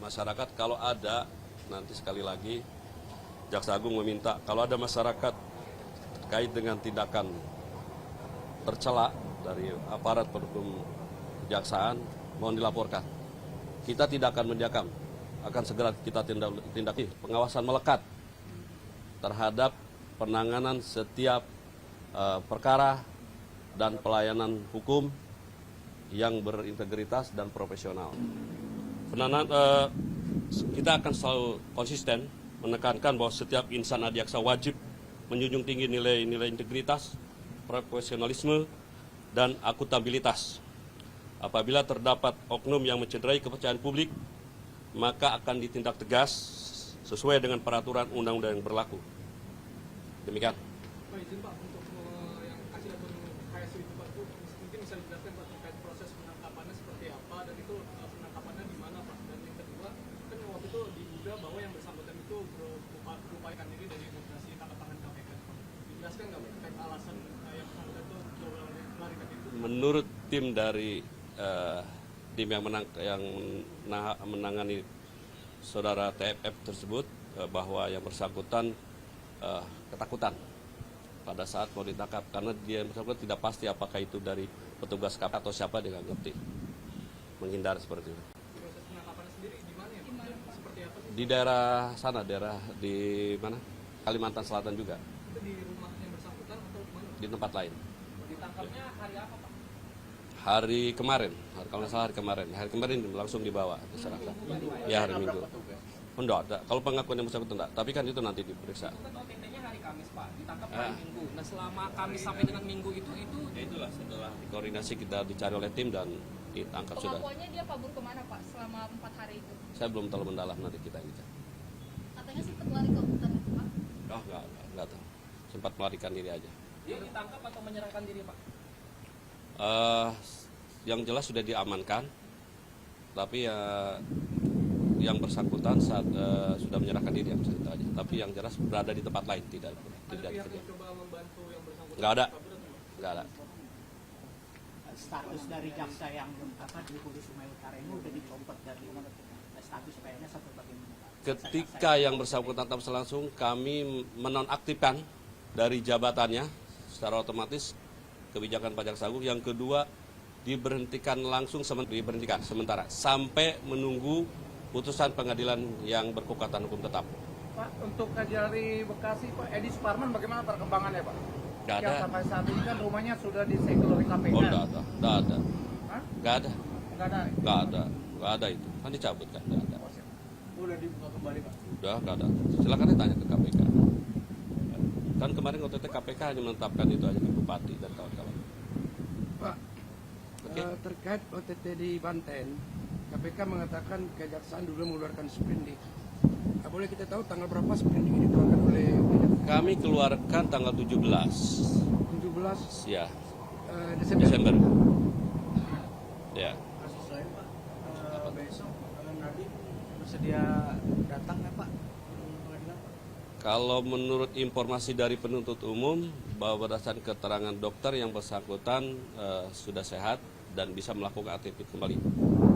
masyarakat kalau ada, nanti sekali lagi Jaksa Agung meminta kalau ada masyarakat terkait dengan tindakan tercela dari aparat pendukung kejaksaan, mohon dilaporkan. Kita tidak akan mendiam, akan segera kita tindaki. Pengawasan melekat terhadap penanganan setiap perkara dan pelayanan hukum yang berintegritas dan profesional. Kita akan selalu konsisten menekankan bahwa setiap insan adiaksa wajib menjunjung tinggi nilai-nilai integritas, profesionalisme, dan akuntabilitas. Apabila terdapat oknum yang mencederai kepercayaan publik, maka akan ditindak tegas sesuai dengan peraturan undang-undang yang berlaku. Demikian. Pak, izin Pak untuk yang kasih akun KSU itu Pak, itu mungkin bisa dijelaskan Pak terkait proses penangkapannya seperti apa dan itu penangkapannya di mana Pak. Dan yang kedua, kan waktu itu diduga bahwa yang bersangkutan itu berupayakan diri dari operasi tangkap tangan KPK. Dijelaskan nggak Pak terkait alasan yang bersangkutan itu melarikan diri? Menurut tim dari tim yang menangani saudara TFF tersebut bahwa yang bersangkutan ketakutan pada saat mau ditangkap karena dia bersangkutan tidak pasti apakah itu dari petugas KPK atau siapa, dia nggak ngerti, menghindar seperti itu. Proses penangkapannya sendiri di mana ya Pak? Seperti apa sih? Di daerah sana, daerah di mana? Kalimantan Selatan juga. Itu di rumah yang bersangkutan atau di mana? Di tempat lain. Ditangkapnya hari apa Pak? Hari kemarin, kalau nggak salah hari kemarin langsung dibawa diserahkan. Ya hari Minggu. Enggak ada. Kalau pengakuan yang bersangkutan enggak, tapi kan itu nanti diperiksa. Itu kan OTT-nya hari Kamis Pak, ditangkap hari Minggu. Nah selama Kamis sampai dengan Minggu itu Ya itulah setelah koordinasi kita dicari oleh tim dan ditangkap sudah. Pengakuannya dia kabur kemana Pak selama 4 hari itu? Saya belum terlalu mendalam, nanti kita bicara. Katanya sempat lari ke hutan itu Pak. Oh enggak tahu. Sempat melarikan diri aja. dia ditangkap atau menyerahkan diri Pak? Yang jelas sudah diamankan, tapi yang bersangkutan saat sudah menyerahkan diri yang cerita aja. Tapi yang jelas berada di tempat lain, tidak Ada pihak di yang coba membantu yang bersangkutan? Nggak ada. Nggak ada. Status dari jaksa yang di Hulu Sungai Utara ini udah dicopot dari status PNS atau bagaimana? Ketika yang bersangkutan tanpa langsung, kami menonaktifkan dari jabatannya secara otomatis kebijakan Pak Jaksa Agung. Yang kedua, diberhentikan sementara sampai menunggu putusan pengadilan yang berkekuatan hukum tetap. Pak, untuk Kajari Bekasi, Pak Edi Suparman bagaimana perkembangannya, Pak? Nggak ada. Yang sampai saat ini kan rumahnya sudah disegel oleh KPK. Oh, nggak ada. Hah? Nggak ada. Nggak ada. Nggak ada itu. Kan dicabut kan, nggak ada. Udah dibuka kembali, Pak? Udah, nggak ada. Silakan ditanya ke KPK. Kan kemarin OTT KPK hanya menetapkan itu aja ke Bupati dan kawan-kawan. Pak, Oke. terkait OTT di Banten, KPK mengatakan kejaksaan dulu mengeluarkan sprindik. Boleh kita tahu tanggal berapa sprindik ini dikeluarkan oleh Kami keluarkan tanggal 17 17 ya, Desember. Desember. Ya. Kasus lain, Pak. Besok Nadiem bersedia datang ya, Pak? Pengadilan, Pak? Kalau menurut informasi dari penuntut umum bahwa berdasarkan keterangan dokter yang bersangkutan sudah sehat dan bisa melakukan aktivitas kembali.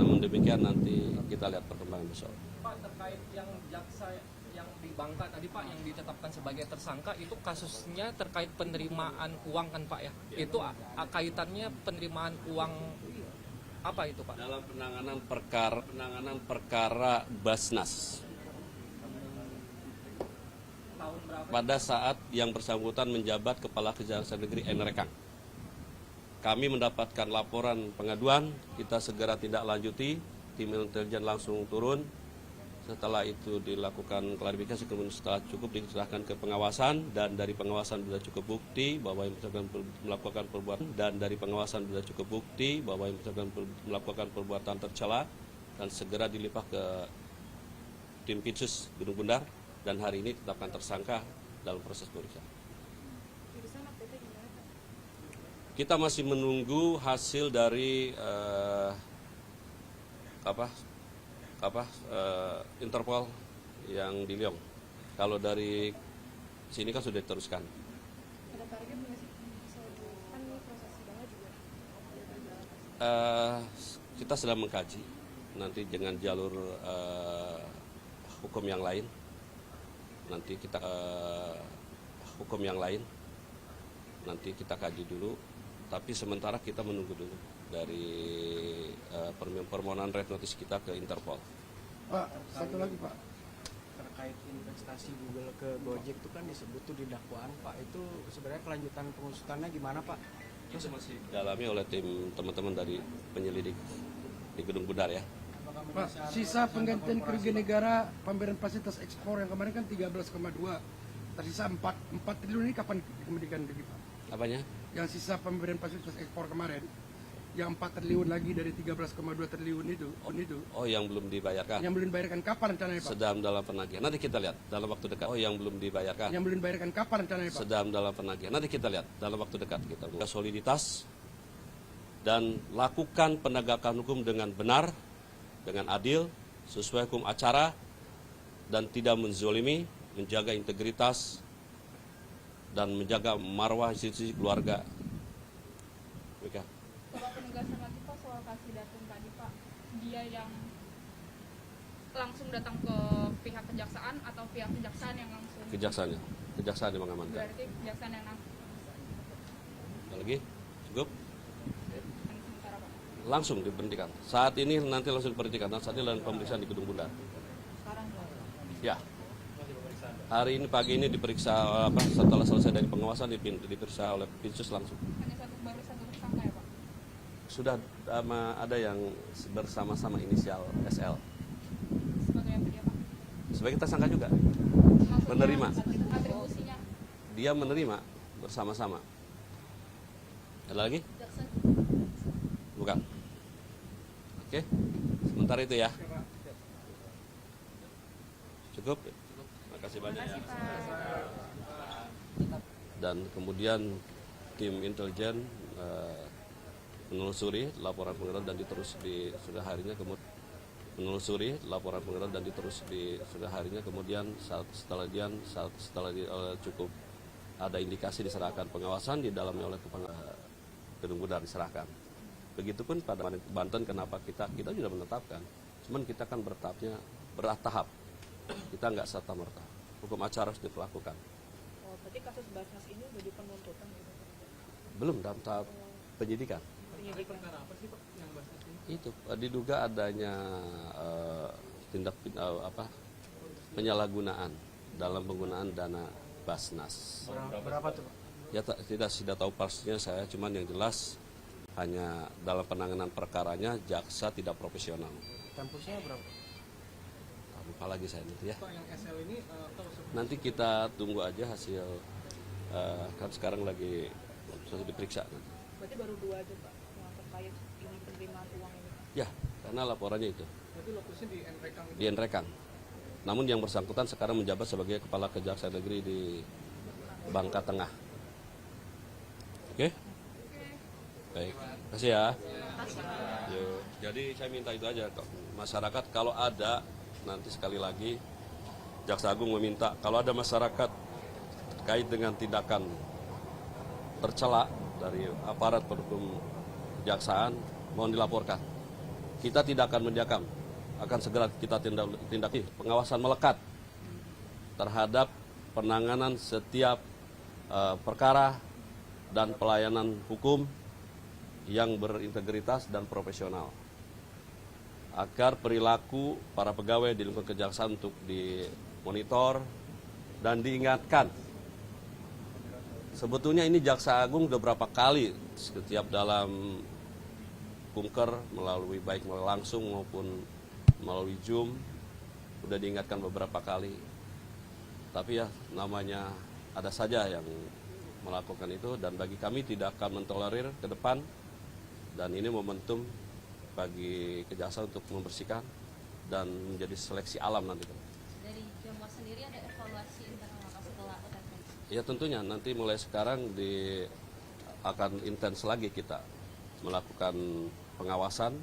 Namun demikian nanti kita lihat perkembangan besok. Pak, terkait yang jaksa yang di Bangka tadi Pak yang ditetapkan sebagai tersangka itu kasusnya terkait penerimaan uang kan Pak ya? Itu kaitannya penerimaan uang apa itu Pak? Dalam penanganan perkara Basnas. Tahun berapa? Pada saat yang bersangkutan menjabat Kepala Kejaksaan Negeri Nrekang. Kami mendapatkan laporan pengaduan, kita segera tindak lanjuti, tim intelijen langsung turun. Setelah itu dilakukan klarifikasi, kemudian setelah cukup diserahkan ke pengawasan, dan dari pengawasan sudah cukup bukti bahwa yang bersangkutan melakukan perbuatan tercela, dan segera dilimpah ke tim Pitsus Gunung Bundar, dan hari ini ditetapkan tersangka dalam proses pemeriksaan. Kita masih menunggu hasil dari Interpol yang di Lyon. Kalau dari sini kan sudah diteruskan. Ada target nggak sih? Kan ini proses sidangnya juga. Kita sedang mengkaji nanti dengan jalur hukum yang lain. Nanti kita nanti kita kaji dulu. Tapi sementara kita menunggu dulu dari permohonan red notice kita ke Interpol. Pak, satu lagi Pak. Terkait investasi Google ke Gojek itu kan disebut tuh di dakwaan Pak, itu sebenarnya kelanjutan pengusutannya gimana Pak? Itu masih didalami oleh tim teman-teman dari penyelidik di Gedung Bundar ya. Pak, sisa penggantian kerugian negara pemberian fasilitas ekspor yang kemarin kan 13,2, tersisa 4 triliun ini kapan dikembalikan lagi Pak? Apanya? Yang sisa pemberian fasilitas ekspor kemarin, yang 4 triliun lagi dari 13,2 triliun itu, Oh, yang belum dibayarkan. yang belum dibayarkan kapan rencananya Pak? Sedang dalam penagihan. Nanti kita lihat dalam waktu dekat. Oh, yang belum dibayarkan. Yang belum dibayarkan kapan rencananya Pak? Sedang dalam penagihan. Nanti kita lihat dalam waktu dekat kita soliditas dan lakukan penegakan hukum dengan benar, dengan adil, sesuai hukum acara dan tidak menzolimi, menjaga integritas dan menjaga marwah institusi keluarga. Mika. Bapak penegasan lagi Pak soal kasih datum tadi Pak, dia yang langsung datang ke pihak kejaksaan atau pihak kejaksaan yang langsung? Kejaksaan yang mengamankan. Berarti kejaksaan yang langsung. Ada lagi? Cukup? Yang sementara Pak. Langsung diberhentikan. Saat ini nanti langsung diberhentikan. Saat ini dalam pemeriksaan di Gedung Bundar. Sekarang Ya. Hari ini pagi ini diperiksa setelah selesai dari pengawasan diperiksa oleh Pinsus langsung. hanya baru satu tersangka ya Pak? Sudah ada yang bersama-sama inisial SL. Sebagai apa dia Pak? Sebagai tersangka juga. Maksudnya Menerima. atribusinya Dia menerima bersama-sama. Ada lagi? jaksa. Bukan. Oke. Sementara itu ya. Cukup. Terima kasih banyak ya. Dan kemudian tim intelijen menelusuri laporan pengenalan dan diterus di sudah harinya kemudian setelah cukup ada indikasi diserahkan pengawasan di dalamnya oleh Gedung Bundar diserahkan. Begitupun pada Banten, kenapa kita sudah menetapkan, cuman kita kan bertahap, kita nggak serta-merta. Hukum acara harus dilakukan. Oh, berarti kasus Basnas ini udah di penuntutan gitu? Belum dalam tahap penyidikan. Perkara apa sih Pak yang bahas ini? Itu diduga adanya tindak penyalahgunaan dalam penggunaan dana Basnas. Berapa tuh Pak? Ya tidak tahu pastinya saya, cuman yang jelas hanya dalam penanganan perkaranya jaksa tidak profesional. Tempusnya berapa? Lupa lagi saya nanti ya. Pak yang SL ini atau Nanti kita tunggu aja hasil, kan sekarang lagi diperiksa nanti. Berarti baru 2 aja Pak yang terkait ini penerimaan uang ini? Ya, karena laporannya itu berarti lokusnya di Nrekang itu? di Nrekang. Namun yang bersangkutan sekarang menjabat sebagai Kepala Kejaksaan Negeri di Bangka Tengah. Oke? Baik, terima kasih ya. Yuk. Jadi saya minta itu aja kok. Masyarakat kalau ada, nanti sekali lagi Jaksa Agung meminta kalau ada masyarakat terkait dengan tindakan tercela dari aparat pendukung kejaksaan, mohon dilaporkan. Kita tidak akan mendiam, akan segera kita tindaki. Pengawasan melekat terhadap penanganan setiap perkara dan pelayanan hukum yang berintegritas dan profesional, agar perilaku para pegawai di lingkungan kejaksaan untuk dimonitor dan diingatkan. Sebetulnya ini Jaksa Agung udah berapa kali setiap dalam kunker melalui baik langsung maupun melalui Zoom udah diingatkan beberapa kali. Tapi ya namanya ada saja yang melakukan itu, dan bagi kami tidak akan mentolerir ke depan, dan ini momentum bagi kejaksaan untuk membersihkan dan menjadi seleksi alam nanti. Dari Jawa sendiri ada evaluasi internal apa setelah OTT? Ya tentunya nanti mulai sekarang akan intens lagi kita melakukan pengawasan.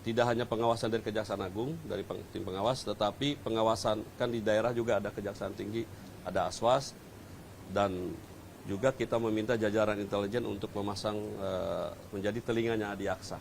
Tidak hanya pengawasan dari Kejaksaan Agung, dari tim pengawas, tetapi pengawasan kan di daerah juga ada Kejaksaan Tinggi, ada Aswas, dan juga kita meminta jajaran intelijen untuk memasang menjadi telinganya Adiaksa.